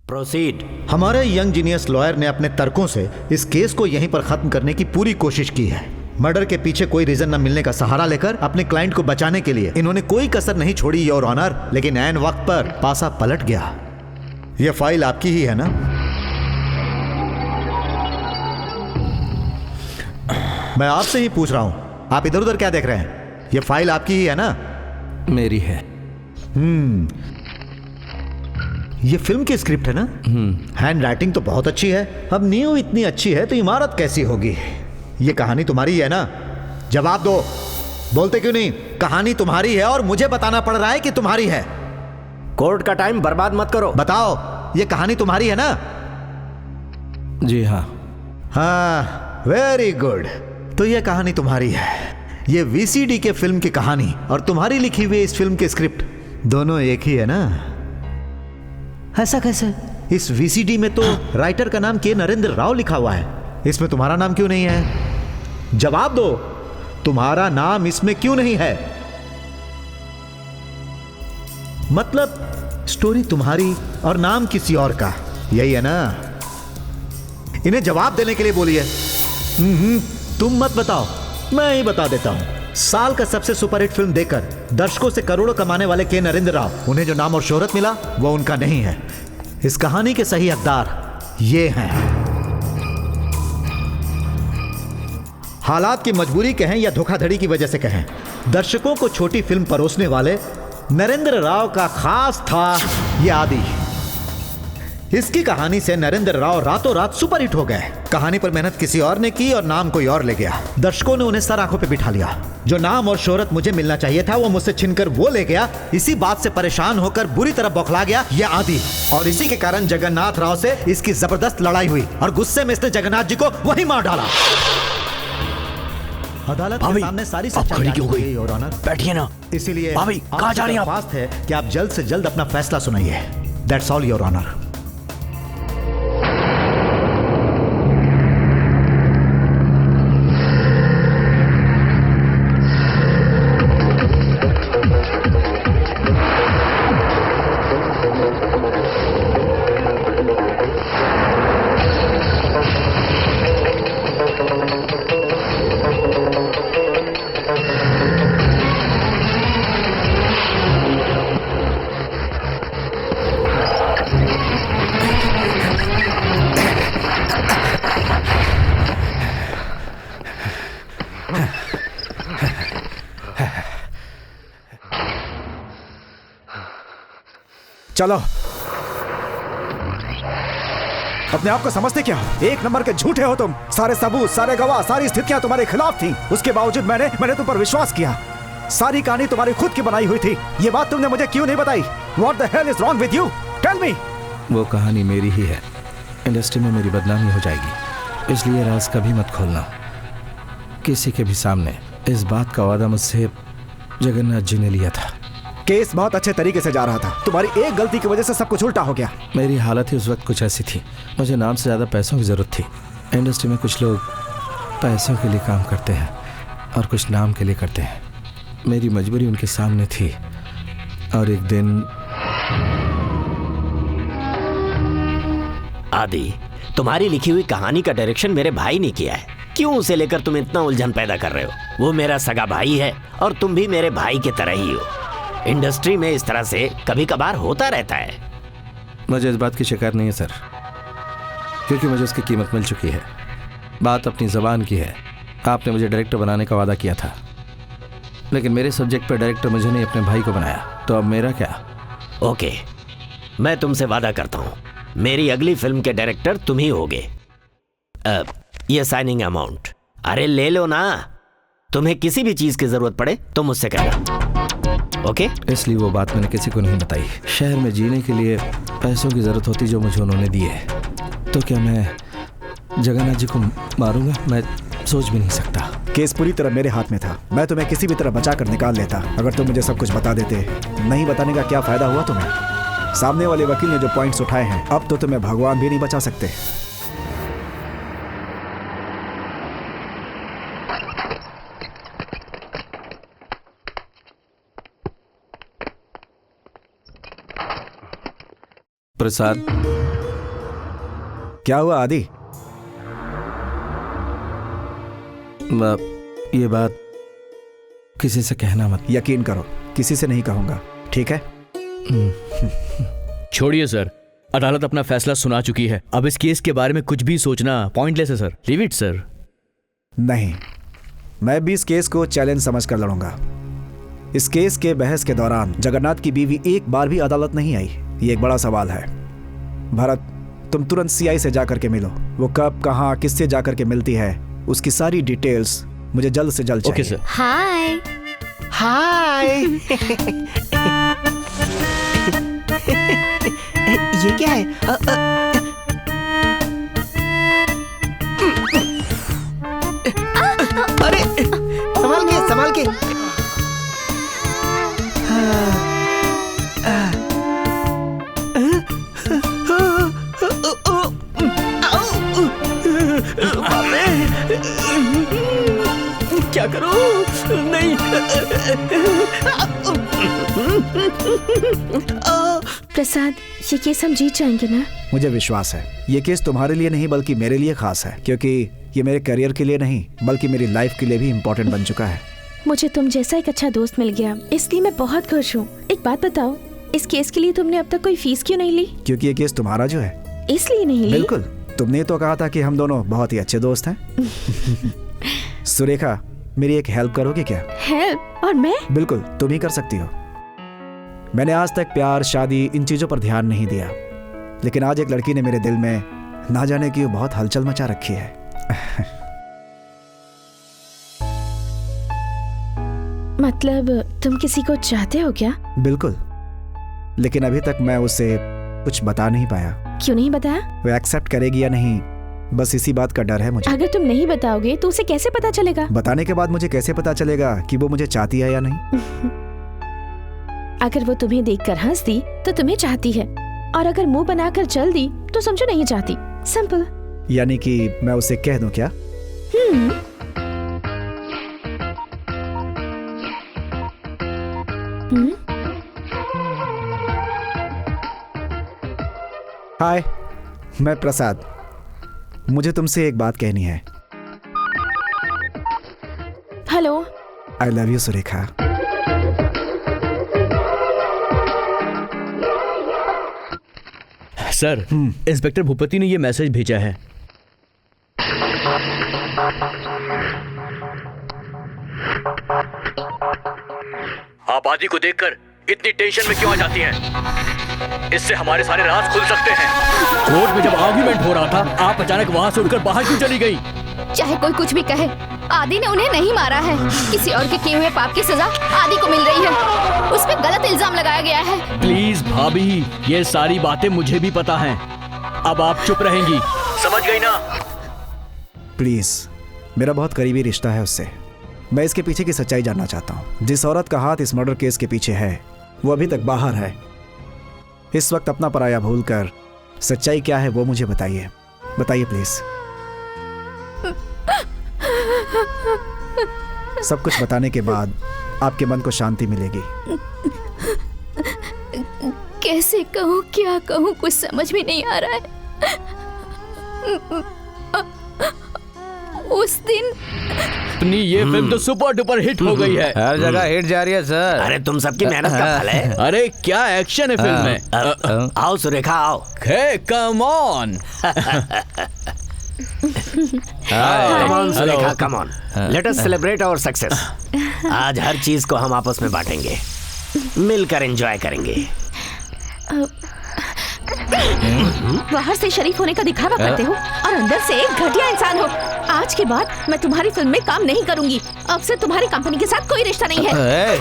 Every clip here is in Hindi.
प्रोसीड। हमारे यंग जीनियस लॉयर ने अपने तर्कों से इस केस को यहीं पर खत्म करने की पूरी कोशिश की है। मर्डर के पीछे कोई रीजन न मिलने का सहारा लेकर अपने क्लाइंट को बचाने के लिए इन्होंने कोई कसर नहीं छोड़ी योर ऑनर, लेकिन ऐन वक्त पर पासा पलट गया। यह फाइल आपकी ही है ना? मैं आपसे ही पूछ रहा हूं, आप इधर उधर क्या देख रहे हैं? यह फाइल आपकी ही है ना? मेरी है। ये फिल्म की स्क्रिप्ट है ना? हैंड राइटिंग तो बहुत अच्छी है। अब नींव इतनी अच्छी है तो इमारत कैसी होगी? ये कहानी तुम्हारी है ना? जवाब दो, बोलते क्यों नहीं? कहानी तुम्हारी है और मुझे बताना पड़ रहा है कि तुम्हारी है। कोर्ट का टाइम बर्बाद मत करो। बताओ, ये कहानी तुम्हारी है ना? जी हाँ। हाँ, वेरी गुड। तो ये कहानी तुम्हारी है। ये वीसीडी के फिल्म की कहानी और तुम्हारी लिखी हुई इस फिल्म की स्क्रिप्ट दोनों एक ही है ना? ऐसा कैसे? इस वीसीडी में तो राइटर का नाम के नरेंद्र राव लिखा हुआ है, इसमें तुम्हारा नाम क्यों नहीं है? जवाब दो, तुम्हारा नाम इसमें क्यों नहीं है? मतलब स्टोरी तुम्हारी और नाम किसी और का, यही है ना? इन्हें जवाब देने के लिए बोलिए। तुम मत बताओ, मैं ही बता देता हूं। साल का सबसे सुपरहिट फिल्म देकर दर्शकों से करोड़ों कमाने वाले के नरेंद्र राव, उन्हें जो नाम और शोहरत मिला वो उनका नहीं है। इस कहानी के सही हकदार ये हैं। हालात की मजबूरी कहें या धोखाधड़ी की वजह से कहें, दर्शकों को छोटी फिल्म परोसने वाले नरेंद्र राव का खास था ये आदि। इसकी कहानी से नरेंद्र राव रातों रात सुपरहिट हो गए। कहानी पर मेहनत किसी और ने की और नाम कोई और ले गया। दर्शकों ने उन्हें सर आंखों पे बिठा लिया। जो नाम और शोहरत मुझे मिलना चाहिए था वो मुझसे छीनकर वो ले गया। इसी बात से परेशान होकर बुरी तरह बौखला गया ये आदि, और इसी के कारण जगन्नाथ राव से इसकी जबरदस्त लड़ाई हुई और गुस्से में इसने जगन्नाथ जी को वहीं मार डाला। अदालत के सामने सारी सच्चाई क्यों गई योर ऑनर? बैठिए ना। इसीलिए कहाँ जा रही हैं आप? दरख्वास्त है कि आप जल्द से जल्द अपना फैसला सुनाइए। That's all your honour. चलो, अपने आप को समझते क्या हो? एक नंबर के झूठे हो तुम। सारे सबूत, सारे गवाह, सारी स्थितियां तुम्हारे खिलाफ थी। उसके बावजूद मैंने तुम पर विश्वास किया। सारी कहानी तुम्हारी खुद की बनाई हुई थी। ये बात तुमने मुझे क्यों नहीं बताई? What the hell is wrong with you? Tell me. वो कहानी मेरी ही है। इंडस्ट्री में मेरी बदनामी हो जाएगी, इसलिए राज कभी मत खोलना किसी के भी सामने। इस बात का वादा मुझसे जगन्नाथ जी ने लिया था। केस बहुत अच्छे तरीके से जा रहा था। तुम्हारी एक गलती की वजह से सब कुछ उल्टा हो गया। मेरी हालत ही उस वक्त कुछ ऐसी थी। मुझे नाम से ज़्यादा पैसों की ज़रूरत थी। इंडस्ट्री में कुछ लोग पैसों के लिए काम करते हैं और कुछ नाम के लिए करते हैं। मेरी मजबूरी उनके सामने थी और एक दिन आदि, तुम्हारी लिखी हुई कहानी का डायरेक्शन मेरे भाई ने किया है। क्यों उसे लेकर तुम इतना उलझन पैदा कर रहे हो? वो मेरा सगा भाई है और तुम भी मेरे भाई की तरह ही हो। इंडस्ट्री में इस तरह से कभी कभार होता रहता है। मुझे इस बात की शिकायत नहीं है सर, क्योंकि मुझे उसकी कीमत मिल चुकी है। बात अपनी ज़बान की है। आपने मुझे डायरेक्टर बनाने का वादा किया था, लेकिन मेरे सब्जेक्ट पर डायरेक्टर मुझे नहीं, अपने भाई को बनाया। तो अब मेरा क्या? ओके, मैं तुमसे वादा करता हूँ, मेरी अगली फिल्म के डायरेक्टर तुम ही होगे। ये साइनिंग अमाउंट, अरे ले लो ना। तुम्हें किसी भी चीज की जरूरत पड़े तो मुझसे कहना, ओके? इसलिए वो बात मैंने किसी को नहीं बताई। शहर में जीने के लिए पैसों की जरूरत होती जो मुझे उन्होंने दी है। तो क्या मैं जगन्नाथ जी को मारूंगा? मैं सोच भी नहीं सकता। केस पूरी तरह मेरे हाथ में था। मैं तुम्हें किसी भी तरह बचा कर निकाल लेता अगर तुम मुझे सब कुछ बता देते। नहीं बताने का क्या फायदा हुआ तुम्हें? सामने वाले वकील ने जो पॉइंट्स उठाए हैं, अब तो तुम्हें भगवान भी नहीं बचा सकते। प्रसाद, क्या हुआ आदि? ये बात किसी से कहना मत। यकीन करो, किसी से नहीं कहूंगा, ठीक है? छोड़िए सर, अदालत अपना फैसला सुना चुकी है। अब इस केस के बारे में कुछ भी सोचना पॉइंटलेस है सर। Leave it sir. नहीं, मैं भी इस केस को चैलेंज समझकर लड़ूंगा। इस केस के बहस के दौरान जगन्नाथ की बीवी एक बार भी अदालत नहीं आई। ये एक बड़ा सवाल है। भरत, तुम तुरंत सीआई से जाकर के मिलो। वो कब, कहाँ, किससे जाकर के मिलती है, उसकी सारी डिटेल्स मुझे जल्द से जल्द चाहिए। Okay sir. Hi hi. ये क्या है? अरे संभाल के। क्या करूं? नहीं। प्रसाद, ये केस हम जीत जाएंगे ना? मुझे विश्वास है ये केस तुम्हारे लिए नहीं बल्कि मेरे लिए खास है, क्योंकि ये मेरे करियर के लिए नहीं बल्कि मेरी लाइफ के लिए भी इम्पोर्टेंट बन चुका है। मुझे तुम जैसा एक अच्छा दोस्त मिल गया, इसलिए मैं बहुत खुश हूँ। एक बात बताओ, इस केस के लिए तुमने अब तक कोई फीस क्यों नहीं ली? क्योंकि ये केस तुम्हारा जो है। इसलिए नहीं ली? बिल्कुल, तुमने तो कहा था कि हम दोनों बहुत ही अच्छे दोस्त हैं। सुरेखा, मेरी एक हेल्प करोगे क्या? हेल्प? और मैं? बिल्कुल, तुम ही कर सकती हो। मैंने आज तक प्यार, शादी, इन चीजों पर ध्यान नहीं दिया, लेकिन आज एक लड़की ने मेरे दिल में ना जाने क्यों बहुत हलचल मचा रखी है। मतलब तुम किसी को चाहते हो क्या? बिल्कुल, लेकिन अभी तक मैं उसे कुछ बता नहीं पाया। क्यों नहीं बताया? वो एक्सेप्ट करेगी या नहीं, बस इसी बात का डर है मुझे। अगर तुम नहीं बताओगे तो उसे कैसे पता चलेगा? बताने के बाद मुझे कैसे पता चलेगा कि वो मुझे चाहती है या नहीं? अगर वो तुम्हें देखकर हंस दी तो तुम्हें चाहती है, और अगर मुंह बनाकर चल दी तो समझो नहीं चाहती। सिंपल। यानी कि मैं उसे कह दूं क्या? हाय, मैं प्रसाद। मुझे तुमसे एक बात कहनी है। Hello. I love you Surekha. Sir, inspector Bhupathi ने ये मैसेज भेजा है। आप आदि को देखकर इतनी टेंशन में क्यों आ जाती हैं? इससे हमारे सारे राज खुल सकते हैं। कोर्ट में जब आर्ग्यूमेंट हो रहा था, आप अचानक वहां से उठकर बाहर क्यों चली गई? चाहे कोई कुछ भी कहे, आदि ने उन्हें नहीं मारा है। किसी और के किए हुए पाप की सजा आदि को मिल रही है। उस पर गलत इल्जाम लगाया गया है। प्लीज भाभी, ये सारी बातें मुझे भी पता हैं। अब आप चुप रहेंगी, समझ गई ना? प्लीज, मेरा बहुत करीबी रिश्ता है उससे। मैं इसके पीछे की सच्चाई जानना चाहता हूँ। जिस औरत का हाथ इस मर्डर केस के पीछे है वो अभी तक बाहर है। इस वक्त अपना पराया भूलकर सच्चाई क्या है वो मुझे बताइए। बताइए प्लीज। सब कुछ बताने के बाद आपके मन को शांति मिलेगी। कैसे कहूँ, क्या कहूँ, कुछ समझ में नहीं आ रहा है। उस दिन अपनी ये फिल्म तो सुपर डुपर हिट हो गई है। हर जगह हिट जा रही है सर। अरे तुम सबकी मेहनत का फल है। अरे क्या एक्शन है फिल्म में। आओ सुरेखा आओ। Hey come on. Come on, Surekha, come on. Let us celebrate our success. आज हर चीज को हम आपस में बांटेंगे, मिलकर एंजॉय करेंगे। बाहर से शरीफ होने का दिखावा करते हो और अंदर से एक घटिया इंसान हो। आज के बाद मैं तुम्हारी फिल्म में काम नहीं करूंगी। अब से तुम्हारी कंपनी के साथ कोई रिश्ता नहीं है।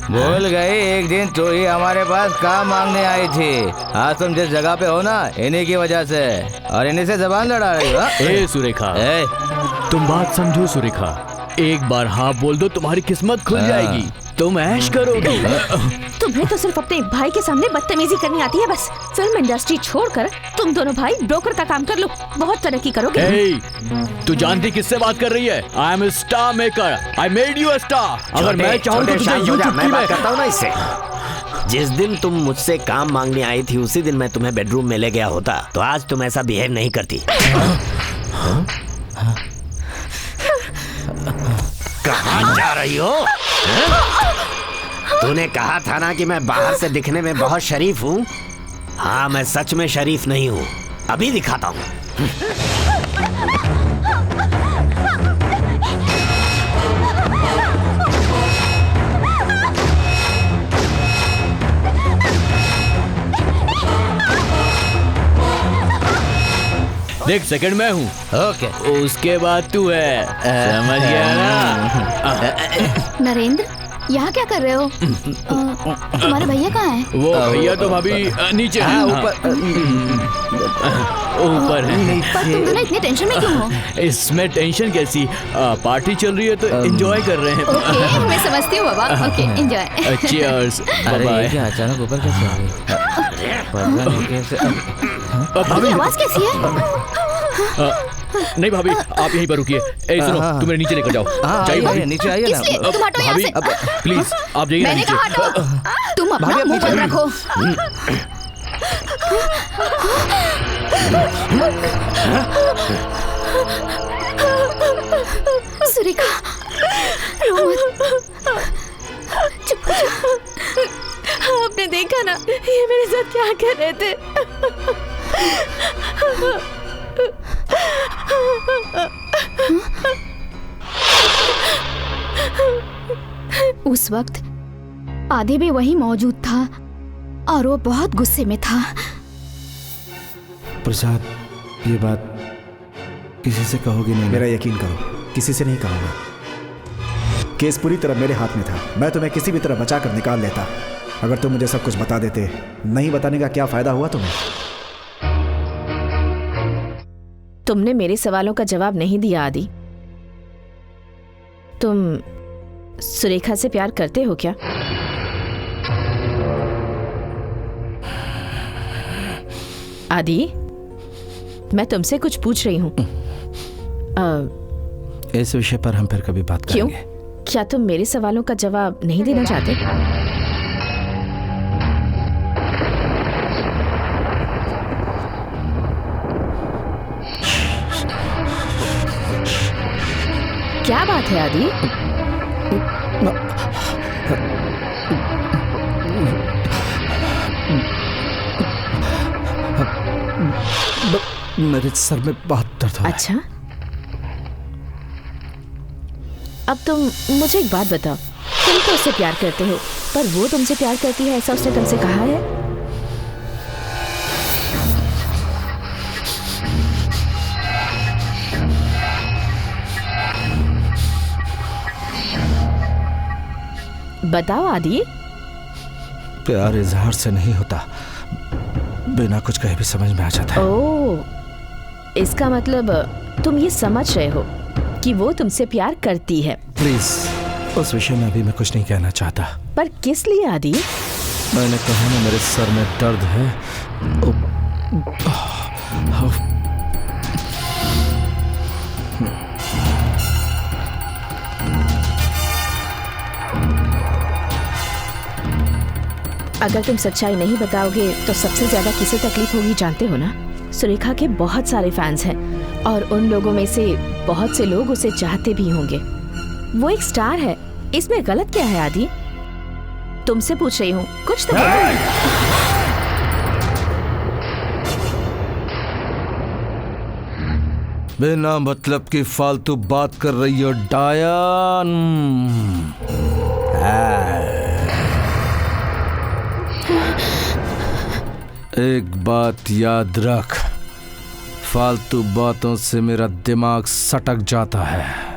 भूल गई, एक दिन तो ही हमारे पास काम मांगने आई थी। आज तुम जिस जगह पे हो ना, इन्हीं की वजह से, और इन्हीं से जबान लड़ा रही हो। ए सुरेखा, तुम बात समझो सुरेखा। एक बार हाँ बोल दो, तुम्हारी किस्मत खुल जाएगी, तुम ऐश करोगी। तुम्हें तो सिर्फ अपने भाई के सामने बदतमीजी करनी आती है बस। फिल्म इंडस्ट्री छोड़कर तुम दोनों भाई ब्रोकर का काम कर लो, बहुत तरक्की करोगे। तू जानती किससे बात कर रही है? I am star maker, I made you a star. अगर मैं चाहूँ तो तुझे यूट्यूब की मैं बात करता हूँ ना इससे। जिस दिन तुम मुझसे काम मांगने आई थी उसी दिन मैं तुम्हें बेडरूम में ले गया होता तो आज तुम ऐसा बिहेव नहीं करती। कहाँ जा रही हो? तूने कहा था ना कि मैं बाहर से दिखने में बहुत शरीफ हूँ। हाँ, मैं सच में शरीफ नहीं हूँ। अभी दिखाता हूँ। देख, सेकंड मैं हूँ। ओके। उसके बाद तू है, समझ गया ना? नरेंद्र, यहाँ क्या कर रहे हो? तुम्हारे भैया कहाँ हैं? वो भैया तो भाभी नीचे हैं। ऊपर है। पर तुम दोनों इतने टेंशन में क्यों हो? इसमें टेंशन कैसी? पार्टी चल रही है तो एंजॉय कर रहे हैं। ओके, मैं समझती हूँ बाबा। Okay, enjoy. चीयर्स। अरे ये क्या अचानक ऊपर कैसे आ गई? पता नहीं कैसे। ये आवाज कैसी है? नहीं भाभी, आप यहीं पर रुकिए। ए सुनो, तुम मेरे नीचे लेकर जाओ। आइए, नीचे आइए ना। किस लिए? तुम हटो यहाँ भाभी, से। प्लीज आप जाइए ना मैंने नीचे। कहा हटो। तुम अपना मुंह बंद रखो। सुरेखा, रो मत। चुप हो जा। आपने देखा ना ये मेरे साथ क्या कर रहे थे? उस वक्त आदि भी वहीं मौजूद था और वो बहुत गुस्से में था। प्रसाद, ये बात किसी से कहोगे नहीं? मेरा यकीन करो, किसी से नहीं कहूंगा। केस पूरी तरह मेरे हाथ में था। मैं तुम्हें किसी भी तरह बचा कर निकाल लेता। अगर तुम मुझे सब कुछ बता देते। नहीं बताने का क्या फायदा हुआ तुम्हें? तुमने मेरे सवालों का जवाब नहीं दिया आदि। तुम सुरेखा से प्यार करते हो क्या? आदि, मैं तुमसे कुछ पूछ रही हूँ। इस विषय पर हम फिर कभी बात क्यों? करेंगे। क्या तुम मेरे सवालों का जवाब नहीं देना चाहते? क्या बात है आदि? मेरे सर में बहुत दर्द हो रहा है। अच्छा, अब तुम मुझे एक बात बताओ। तुम तो उससे प्यार करते हो, पर वो तुमसे प्यार करती है ऐसा उसने तुमसे कहा है? बताओ आदि। प्यार इजहार से नहीं होता, बिना कुछ कहे भी समझ में आ जाता है। ओह, इसका मतलब तुम ये समझ रहे हो कि वो तुमसे प्यार करती है। प्लीज, उस विषय में अभी मैं कुछ नहीं कहना चाहता। पर किस लिए आदि? मैंने कहा ना, मेरे सर में दर्द है। अगर तुम सच्चाई नहीं बताओगे तो सबसे ज्यादा किसे तकलीफ होगी जानते हो ना? सुरेखा के बहुत सारे फैंस हैं और उन लोगों में से बहुत से लोग उसे चाहते भी होंगे। वो एक स्टार है, इसमें गलत क्या है आदि? तुमसे पूछ रही हूँ, कुछ तो बोलो। बिना मतलब की फालतू बात कर रही हो डायन। एक बात याद रख, फालतू बातों से मेरा दिमाग सटक जाता है।